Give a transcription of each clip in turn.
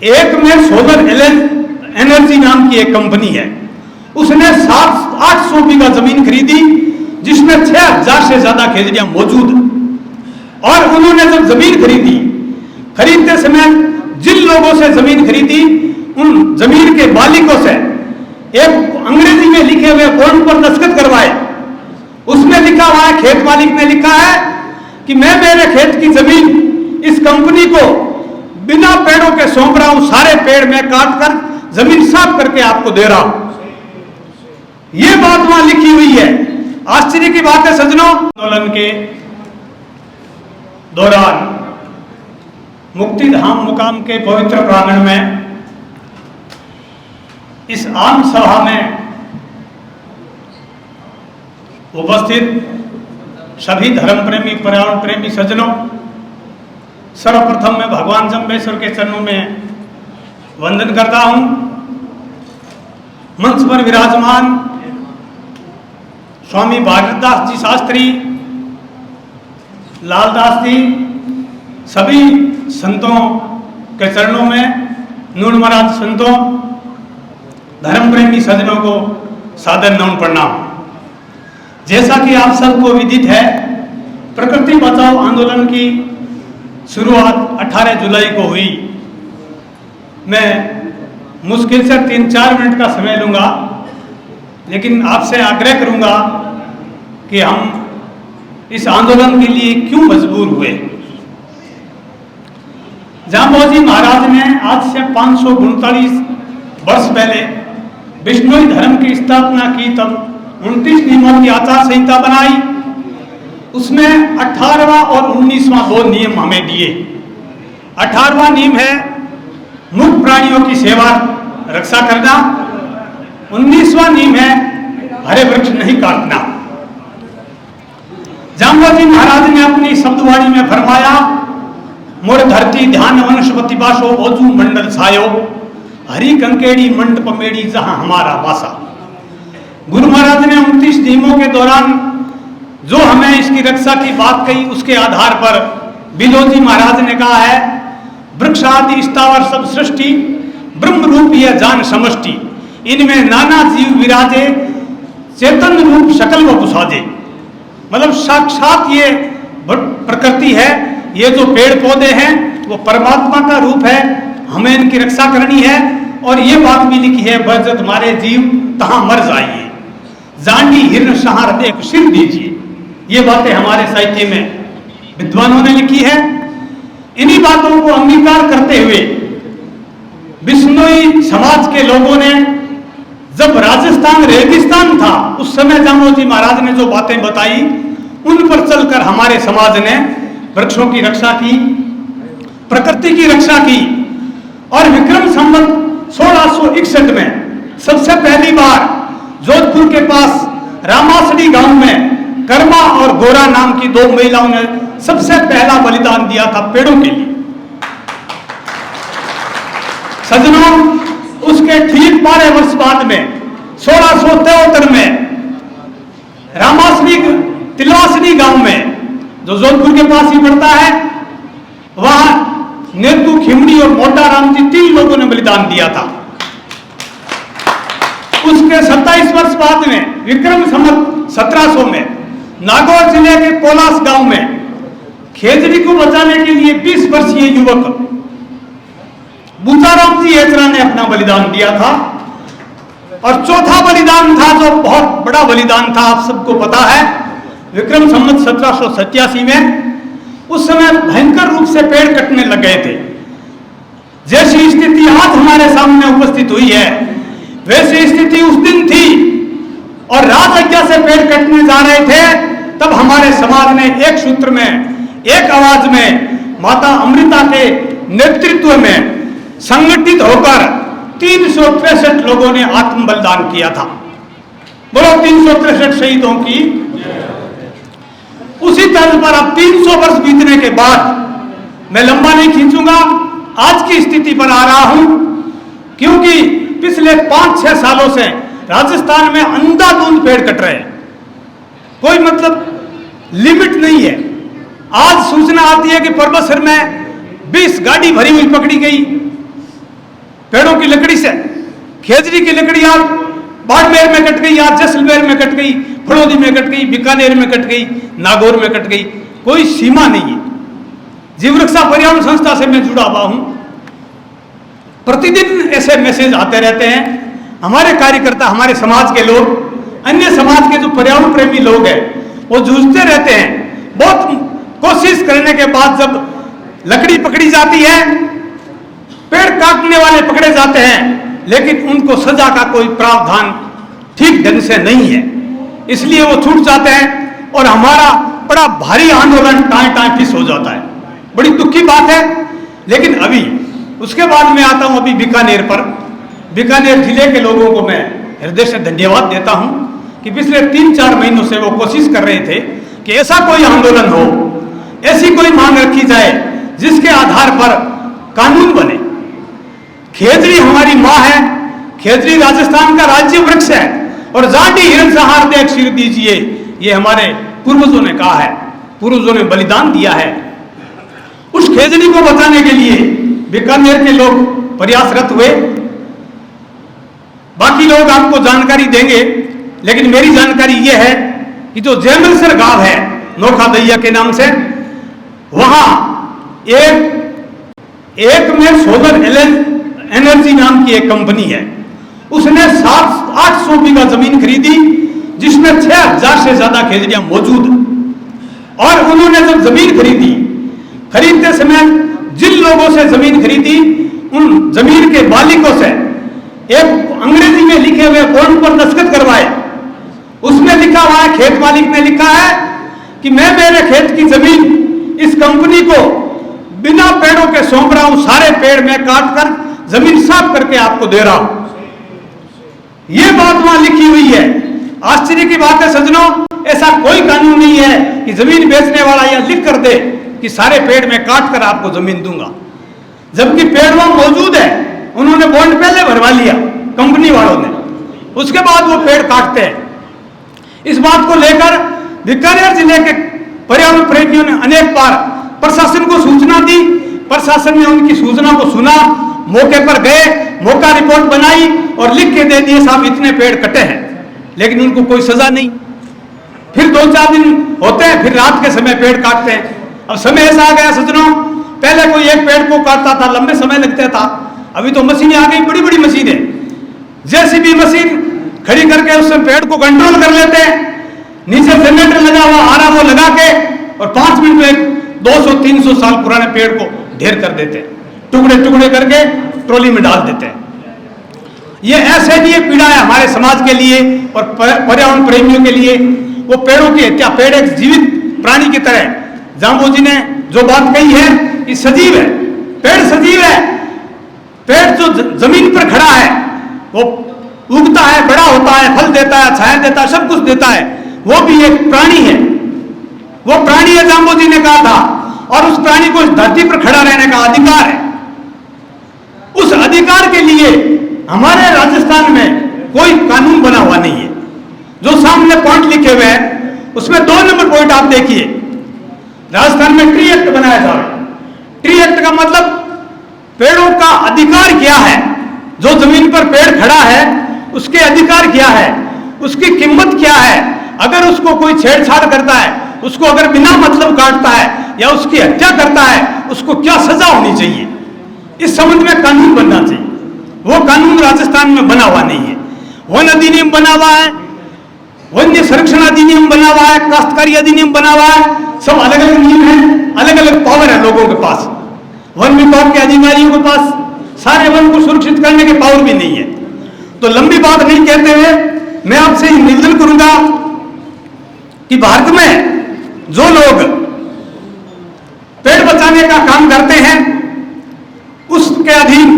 एक में solar energy नाम की एक कंपनी है, उसने 700-800 बीघा जमीन खरीदी जिसमें 6000 से ज्यादा खेजड़ियां मौजूद। और उन्होंने जब जमीन खरीदते समय जिन लोगों से जमीन खरीदी उन जमीन के मालिकों से एक अंग्रेजी में लिखे हुए बॉन्ड पर दस्तखत करवाए। उसमें लिखा हुआ है, खेत मालिक ने लिखा है कि मैं मेरे खेत की जमीन इस कंपनी को बिना पेड़ों के सौंप रहा हूं, सारे पेड़ मैं काट कर जमीन साफ करके आपको दे रहा हूं। यह बात वहां लिखी हुई है। आश्चर्य की बात है सज्जनों, आंदोलन के दौरान मुक्तिधाम मुकाम के पवित्र प्रांगण में इस आम सभा में उपस्थित सभी धर्म प्रेमी, पर्यावरण प्रेमी सज्जनों, सर्वप्रथम मैं भगवान जम्बेश्वर के चरणों में वंदन करता हूं। मंच पर विराजमान स्वामी भागवतदास जी शास्त्री, लालदास जी, सभी संतों के चरणों में, नून महाराज संतों, धर्म प्रेमी सज्जनों को सादर नमन प्रणाम। जैसा कि आप सबको विदित है, प्रकृति बचाओ आंदोलन की शुरुआत 18 जुलाई को हुई। मैं मुश्किल से 3-4 मिनट का समय लूंगा, लेकिन आपसे आग्रह करूंगा कि हम इस आंदोलन के लिए क्यों मजबूर हुए। जांबोजी महाराज ने आज से 539 वर्ष पहले विष्णुई धर्म की स्थापना की, तब 29 नियमों की आचार संहिता बनाई। उसमें 18वां और 19वां 2 नियम हमें दिए। 18वां नियम है मूक प्राणियों की सेवा रक्षा करना, 19वां नियम है हरे वृक्ष नहीं काटना। जांबोजी महाराज ने अपनी शब्दवाणी में फरमाया, मोर धरती ध्यान वनस्पति बासो ओजू मंडल छायो, हरी कंकेड़ी मंडप मेड़ी जहां हमारा वासा। गुरु महाराज ने 29 नियमों के दौरान जो हमें इसकी रक्षा की बात कही, उसके आधार पर बिलोजी महाराज ने कहा है, वृक्ष आदि स्थावर सब सृष्टि ब्रह्म रूप यह जान समष्टि, इनमें नाना जीव विराजे चेतन रूप सकल व पुसाजे। मतलब साक्षात ये प्रकृति है, ये जो पेड़ पौधे हैं वो परमात्मा का रूप है, हमें इनकी रक्षा करनी है। और ये बात भी लिखी है, बरजत मारे जीव तहां मर जाइए, जांडी हिरण सहार देख सिर दीजिए। ये बातें हमारे साहित्य में विद्वानों ने लिखी है। इन्हीं बातों को अंगीकार करते हुए बिश्नोई समाज के लोगों ने, जब राजस्थान रेगिस्तान था उस समय जांबोजी महाराज ने जो बातें बताई, उन पर चलकर हमारे समाज ने वृक्षों की रक्षा की, प्रकृति की रक्षा की। और विक्रम संवत 1661 में सबसे पहली बार जोधपुर के पास रामासड़ी गांव में कर्मा और गोरा नाम की 2 महिलाओं ने सबसे पहला बलिदान दिया था पेड़ों के लिए। सज्जनों, उसके ठीक 12 वर्ष बाद में 1673 में रामासड़ी तिलवासड़ी गांव में, जो जोधपुर के पास ही पड़ता है, वहां नेतू खिमड़ी और मोटा राम जी 3 लोगों ने बलिदान दिया था। उसके 27 वर्ष बाद में विक्रम संवत 1700 में नागौर जिले के कोलास गांव में खेजड़ी को बचाने के लिए 20 वर्षीय युवक बूताराम जी हेचरा ने अपना बलिदान दिया था। और चौथा बलिदान था, जो बहुत बड़ा बलिदान था, आप सबको पता है, विक्रम संवत 1787 में। उस समय भयंकर रूप से पेड़ कटने लग गए थे। जैसी स्थिति आज हमारे सामने उपस्थित हुई है, वैसी स्थिति उस दिन थी। और राजज्ञा से पेड़ कटने जा रहे थे, तब हमारे समाज ने एक सूत्र में, एक आवाज में, माता अमृता के नेतृत्व में संगठित होकर 363 लोगों ने आत्म बलिदान किया था। बोलो 363 शहीदों की। उसी तर्ज पर अब 300 वर्ष बीतने के बाद, मैं लंबा नहीं खींचूंगा, आज की स्थिति पर आ रहा हूं, क्योंकि पिछले 5-6 सालों से राजस्थान में अंधाधुंध पेड़ कट रहे हैं, कोई मतलब लिमिट नहीं है। आज सूचना आती है कि परबतसर में 20 गाड़ी भरी हुई पकड़ी गई, पेड़ों की लकड़ी से। खेजड़ी की लकड़ी आज बाड़मेर में कट गई, आज जैसलमेर में कट गई, फड़ौदी में कट गई, बीकानेर में कट गई, नागौर में कट गई, कोई सीमा नहीं है। जीवरक्षा पर्यावरण संस्था से मैं जुड़ा हुआ हूं, प्रतिदिन ऐसे मैसेज आते रहते हैं। हमारे कार्यकर्ता, हमारे समाज के लोग, अन्य समाज के जो पर्यावरण प्रेमी लोग हैं, वो जूझते रहते हैं। बहुत कोशिश करने के बाद जब लकड़ी पकड़ी जाती है, पेड़ काटने वाले पकड़े जाते हैं, लेकिन उनको सजा का कोई प्रावधान ठीक ढंग से नहीं है, इसलिए वो छूट जाते हैं और हमारा बड़ा भारी आंदोलन टाँय फिस हो जाता है। बड़ी दुख की बात है। लेकिन अभी उसके बाद मैं आता हूं अभी बीकानेर पर। बीकानेर जिले के लोगों को मैं हृदय से धन्यवाद देता हूं कि पिछले 3-4 महीनों से वो कोशिश कर रहे थे कि ऐसा कोई आंदोलन हो, ऐसी कोई मांग रखी जाए जिसके आधार पर कानून बने। खेजड़ी हमारी माँ है, खेजड़ी राजस्थान का राज्य वृक्ष है और जाटी हिरण सहार देख सिर दीजिए, ये हमारे पूर्वजों ने कहा है, पूर्वजों ने बलिदान दिया है। उस खेजड़ी को बचाने के लिए बीकानेर के लोग प्रयासरत हुए। बाकी लोग आपको जानकारी देंगे, लेकिन मेरी जानकारी यह है कि जो जैमलसर गांव है नोखा दैया के नाम से, वहां एक में सोलर एनर्जी नाम की एक कंपनी है, उसने 700-800 बीघा जमीन खरीदी, जिसमें 6000 से ज्यादा खेजड़ियां मौजूद। और उन्होंने जब जमीन खरीदते समय जिन लोगों से जमीन खरीदी, उन जमीन के मालिकों से एक अंग्रेजी में लिखे हुए फॉर्म पर दस्तखत करवाए। उसमें लिखा हुआ है, खेत मालिक ने लिखा है कि मैं मेरे खेत की जमीन इस कंपनी को बिना पेड़ों के सौंप रहा हूं, सारे पेड़ मैं काट कर जमीन साफ करके आपको दे रहा हूं। यह बात वहां लिखी हुई है। आश्चर्य की बात है सज्जनों, ऐसा कोई कानून नहीं है कि जमीन बेचने वाला यह लिख कर दे कि सारे पेड़ मैं काट कर आपको जमीन दूंगा, जबकि पेड़ वहां मौजूद है। उन्होंने बॉन्ड पहले भरवा लिया कंपनी वालों ने, उसके बाद वो पेड़ काटते हैं। इस बात को लेकर बीकानेर जिले के पर्यावरण प्रेमियों ने अनेक बार प्रशासन को सूचना दी। प्रशासन ने उनकी सूचना को सुना, मौके पर गए, मौका रिपोर्ट बनाई और लिख के दे दिए साहब इतने पेड़ कटे हैं, लेकिन उनको कोई सजा नहीं। फिर 2-4 दिन होते हैं, फिर रात के समय पेड़ काटते हैं। अब समय ऐसा आ गया सज्जनों, पहले कोई एक पेड़ को काटता था, लंबे समय लगता था, अभी तो मशीनें आ गई, बड़ी बड़ी मशीनें, जेसीबी मशीन खड़ी करके उससे पेड़ को कंट्रोल कर लेते हैं। नीचे जनरेटर लगा हुआ आ रहा, वो लगा के और 5 मिनट में 200-300 साल पुराने पेड़ को ढेर कर देते हैं, टुकड़े टुकड़े करके ट्रॉली में डाल देते हैं। ये ऐसे लिए पीड़ा है हमारे समाज के लिए और पर्यावरण प्रेमियों के लिए। वो पेड़ों की हत्या, पेड़ एक जीवित प्राणी की तरह, जांबू जी ने जो बात कही है कि सजीव है, पेड़ सजीव है। पेड़ जो जमीन पर खड़ा है वो उगता है, बड़ा होता है, फल देता है, छाया देता है, सब कुछ देता है, वो भी एक प्राणी है। वो प्राणी है, जांबू जी ने कहा था, और उस प्राणी को इस धरती पर खड़ा रहने का अधिकार है। उस अधिकार के लिए हमारे राजस्थान में कोई कानून बना हुआ नहीं है। जो सामने पॉइंट लिखे हुए हैं उसमें 2 नंबर पॉइंट आप देखिए, राजस्थान में ट्री एक्ट बनाया जा रहा है। ट्री एक्ट का मतलब पेड़ों का अधिकार क्या है, जो जमीन पर पेड़ खड़ा है उसके अधिकार क्या है, उसकी कीमत क्या है। अगर उसको कोई छेड़छाड़ करता है, उसको अगर बिना मतलब काटता है या उसकी हत्या करता है, उसको क्या सजा होनी चाहिए, इस संबंध में कानून बनना चाहिए। वो कानून राजस्थान में बना हुआ नहीं है। वन अधिनियम बना हुआ है, वन्य संरक्षण अधिनियम बना हुआ है, काश्तकारी अधिनियम बना हुआ है, सब अलग अलग नियम है, अलग अलग पावर है लोगों के पास। वन विभाग के अधिकारियों के पास सारे वन को सुरक्षित करने के पावर भी नहीं है। तो लंबी बात नहीं कहते हुए मैं आपसे निवेदन करूंगा कि भारत में जो लोग पेड़ बचाने का काम करते हैं उसके अधीन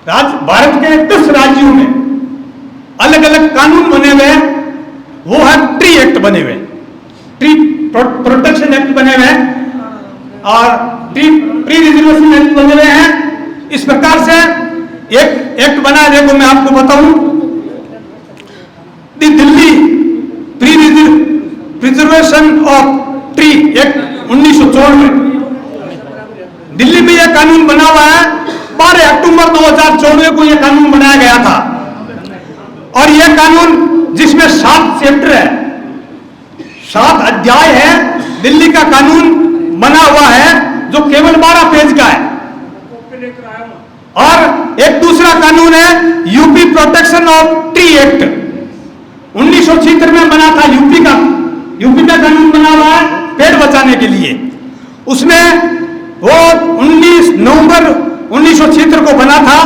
भारत के 10 राज्यों में अलग अलग कानून बने हुए हैं। वो है ट्री एक्ट बने हुए, ट्री प्रोटेक्शन एक्ट बने हुए हैं और ट्री रिजर्वेशन एक्ट बने हुए हैं। इस प्रकार से एक एक्ट बना है, देखो मैं आपको बताऊं, Delhi preservation of tree act 1994 में दिल्ली में यह कानून बना हुआ है। 12 अक्टूबर 2014 को यह कानून बनाया गया था। और यह कानून जिसमें 7 चैप्टर है, 7 अध्याय है, दिल्ली का कानून बना हुआ है जो केवल 12 पेज का है। और एक दूसरा कानून है UP protection of tree act, 1976 में बना था। यूपी का कानून बना हुआ है पेड़ बचाने के लिए। उसमें वो 19 नवंबर 1976 को बना था।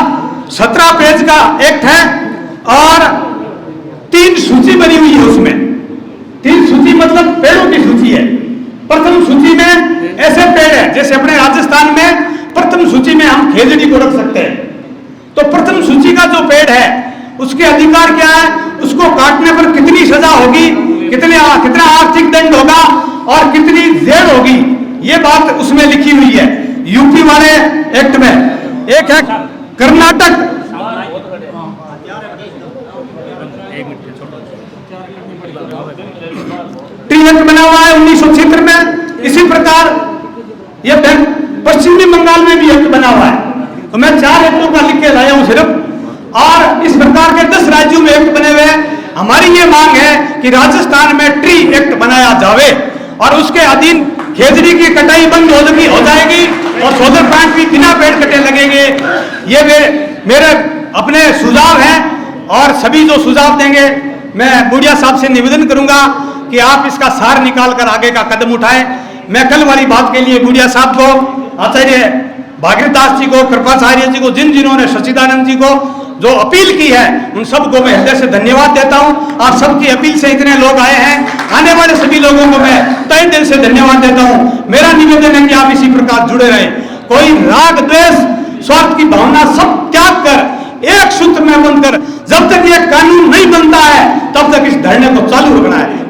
17 पेज का एक्ट है और 3 सूची बनी हुई है। उसमें 3 सूची मतलब पेड़ों की सूची है। प्रथम सूची में ऐसे पेड़ है जैसे अपने राजस्थान में प्रथम सूची में हम खेजड़ी को रख सकते हैं। तो प्रथम सूची का जो पेड़ है उसके अधिकार क्या है, उसको काटने पर कितनी सजा होगी, कितना आर्थिक दंड होगा और कितनी जेल होगी, ये बात उसमें लिखी हुई है यूपी वाले एक्ट में। एक है कर्नाटक, ट्री एक्ट बना हुआ है 1976 में। इसी प्रकार यह पश्चिमी बंगाल में भी एक्ट बना हुआ है। तो मैं 4 एक्टों का लिख के लाया हूं सिर्फ, और इस प्रकार के 10 राज्यों में एक्ट बने हुए हैं। हमारी ये मांग है कि राजस्थान में ट्री एक्ट बनाया जावे और उसके अधीन खेजड़ी की कटाई बंद हो जाएगी और सोलर प्लांट भी बिना पेड़ कटे लगेंगे। ये मेरे अपने सुझाव हैं और सभी जो सुझाव देंगे मैं बूढ़िया साहब से निवेदन करूंगा कि आप इसका सार निकाल कर आगे का कदम उठाएं। मैं कल वाली बात के लिए बूढ़िया साहब को, आचार्य भागीरथ दास जी को, कृपाचार्य जी को, जिन्होंने सच्चिदानंद जी को जो अपील की है, उन सबको मैं हृदय से धन्यवाद देता हूं। आप सबकी अपील से इतने लोग आए हैं, आने वाले सभी लोगों को मैं तहे दिल से धन्यवाद देता हूं। मेरा निवेदन है कि आप इसी प्रकार जुड़े रहें। कोई राग द्वेष स्वार्थ की भावना सब त्याग कर एक सूत्र में बनकर जब तक ये कानून नहीं बनता है तब तक इस धरने को चालू रखना है।